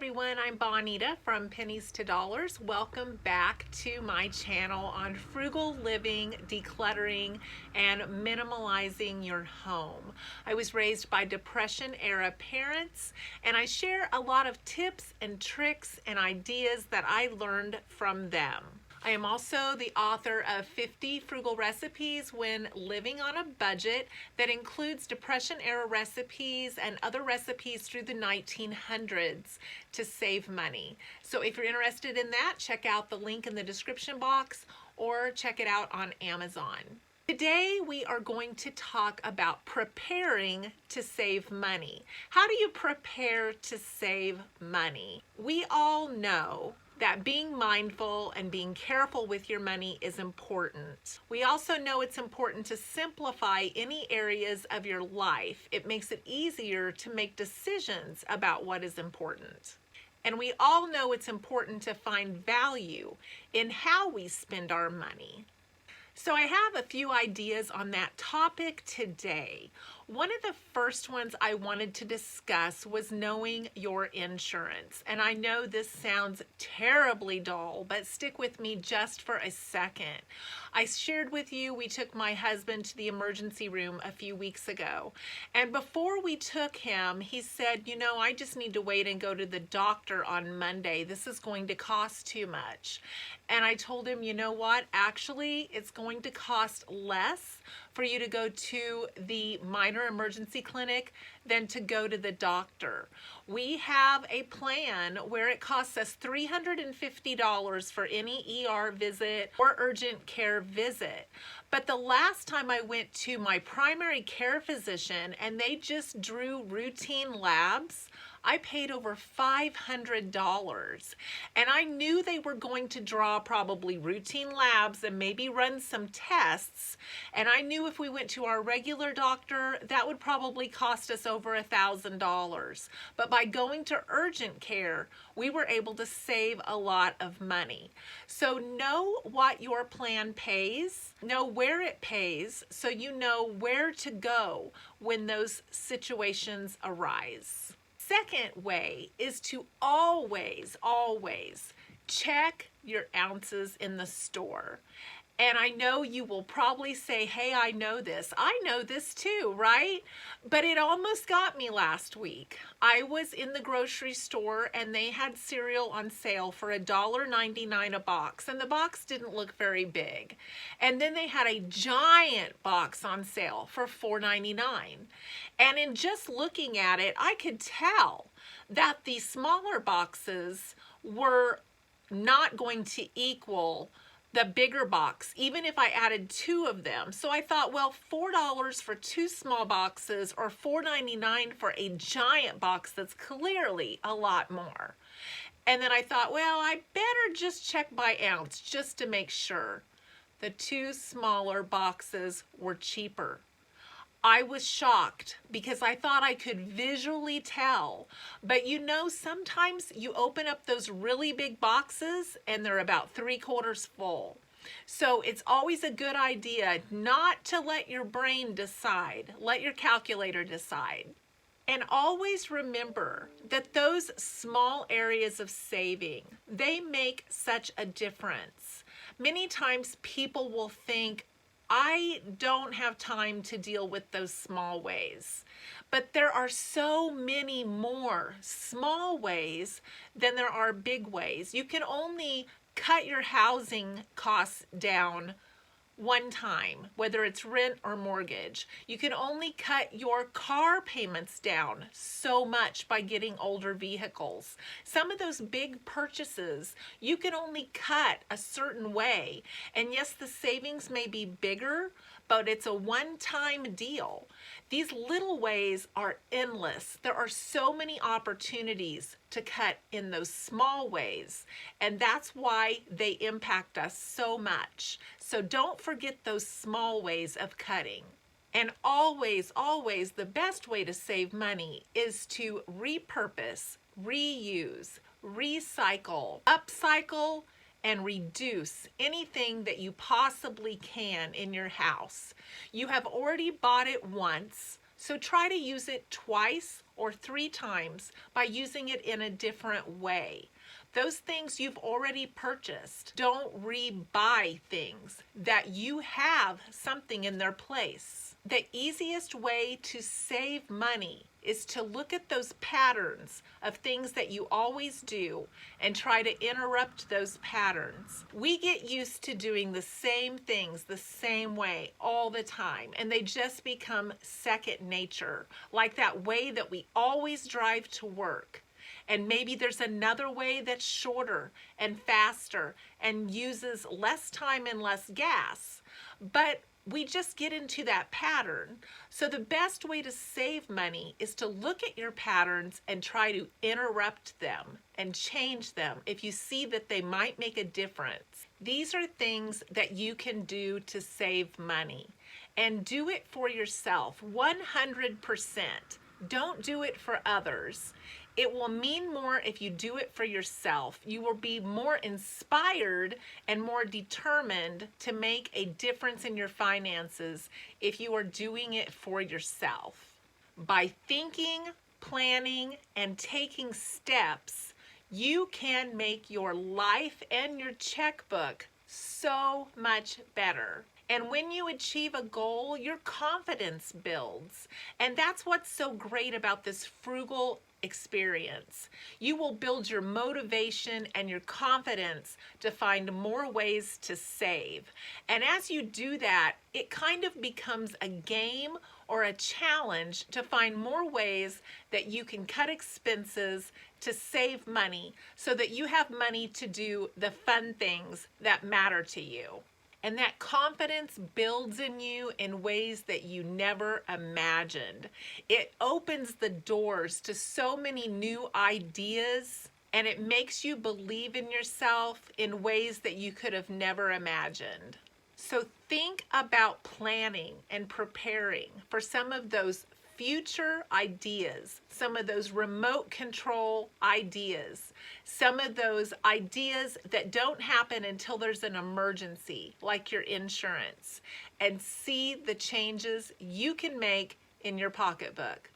everyone, I'm Bonita from Pennies to Dollars. Welcome back to my channel on frugal living, decluttering, and minimalizing your home. I was raised by Depression era parents, and I share a lot of tips and tricks and ideas that I learned from them. I am also the author of 50 Frugal Recipes When Living on a Budget that includes Depression era recipes and other recipes through the 1900s to save money. So if you're interested in that, check out the link in the description box or check it out on Amazon. Today we are going to talk about preparing to save money. How do you prepare to save money? We all know that being mindful and being careful with your money is important. We also know it's important to simplify any areas of your life. It makes it easier to make decisions about what is important. And we all know it's important to find value in how we spend our money. So I have a few ideas on that topic today. One of the first ones I wanted to discuss was knowing your insurance. And I know this sounds terribly dull, but stick with me just for a second. I shared with you we took my husband to the emergency room a few weeks ago. And before we took him, he said, I just need to wait and go to the doctor on Monday. This is going to cost too much. And I told him, you know what? Actually, it's going to cost less for you to go to the minor emergency clinic than to go to the doctor. We have a plan where it costs us $350 for any ER visit or urgent care visit. But the last time I went to my primary care physician and they just drew routine labs, I paid over $500. And I knew they were going to draw probably routine labs and maybe run some tests. And I knew if we went to our regular doctor, that would probably cost us over $1,000. But by going to urgent care, we were able to save a lot of money. So know what your plan pays, know where it pays, so you know where to go when those situations arise. Second way is to always check your ounces in the store. And I know you will probably say, hey, I know this. I know this too, right? But it almost got me last week. I was in the grocery store and they had cereal on sale for $1.99 a box. And the box didn't look very big. And then they had a giant box on sale for $4.99. And in just looking at it, I could tell that the smaller boxes were not going to equal the bigger box, even if I added two of them. So I thought, well, $4 for two small boxes or $4.99 for a giant box that's clearly a lot more. And then I thought, well, I better just check by ounce just to make sure. The two smaller boxes were cheaper. I was shocked because I thought I could visually tell. But sometimes you open up those really big boxes and they're about 3/4 full. So it's always a good idea not to let your brain decide. Let your calculator decide. And always remember that those small areas of saving, they make such a difference. Many times people will think, I don't have time to deal with those small ways. But there are so many more small ways than there are big ways. You can only cut your housing costs down one time, whether it's rent or mortgage. You can only cut your car payments down so much by getting older vehicles. Some of those big purchases, you can only cut a certain way. And yes, the savings may be bigger, but it's a one-time deal. These little ways are endless. There are so many opportunities to cut in those small ways, and that's why they impact us so much. So don't forget those small ways of cutting. And always, the best way to save money is to repurpose, reuse, recycle, upcycle, and reduce anything that you possibly can in your house. You have already bought it once, so try to use it twice or 3 times by using it in a different way. Those things you've already purchased. Don't re-buy things that you have something in their place. The easiest way to save money is to look at those patterns of things that you always do and try to interrupt those patterns. We get used to doing the same things the same way all the time, and they just become second nature, like that way that we always drive to work. And maybe there's another way that's shorter and faster and uses less time and less gas. But we just get into that pattern. So the best way to save money is to look at your patterns and try to interrupt them and change them if you see that they might make a difference. These are things that you can do to save money, and do it for yourself 100%. Don't do it for others. It will mean more if you do it for yourself. You will be more inspired and more determined to make a difference in your finances if you are doing it for yourself. By thinking, planning, and taking steps, you can make your life and your checkbook so much better. And when you achieve a goal, your confidence builds. And that's what's so great about this frugal experience. You will build your motivation and your confidence to find more ways to save. And as you do that, it kind of becomes a game or a challenge to find more ways that you can cut expenses to save money so that you have money to do the fun things that matter to you. And that confidence builds in you in ways that you never imagined. It opens the doors to so many new ideas, and it makes you believe in yourself in ways that you could have never imagined. So think about planning and preparing for some of those future ideas, some of those remote control ideas, some of those ideas that don't happen until there's an emergency, like your insurance, and see the changes you can make in your pocketbook.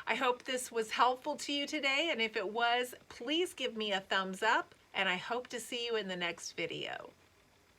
I hope this was helpful to you today, and if it was, please give me a thumbs up, and I hope to see you in the next video.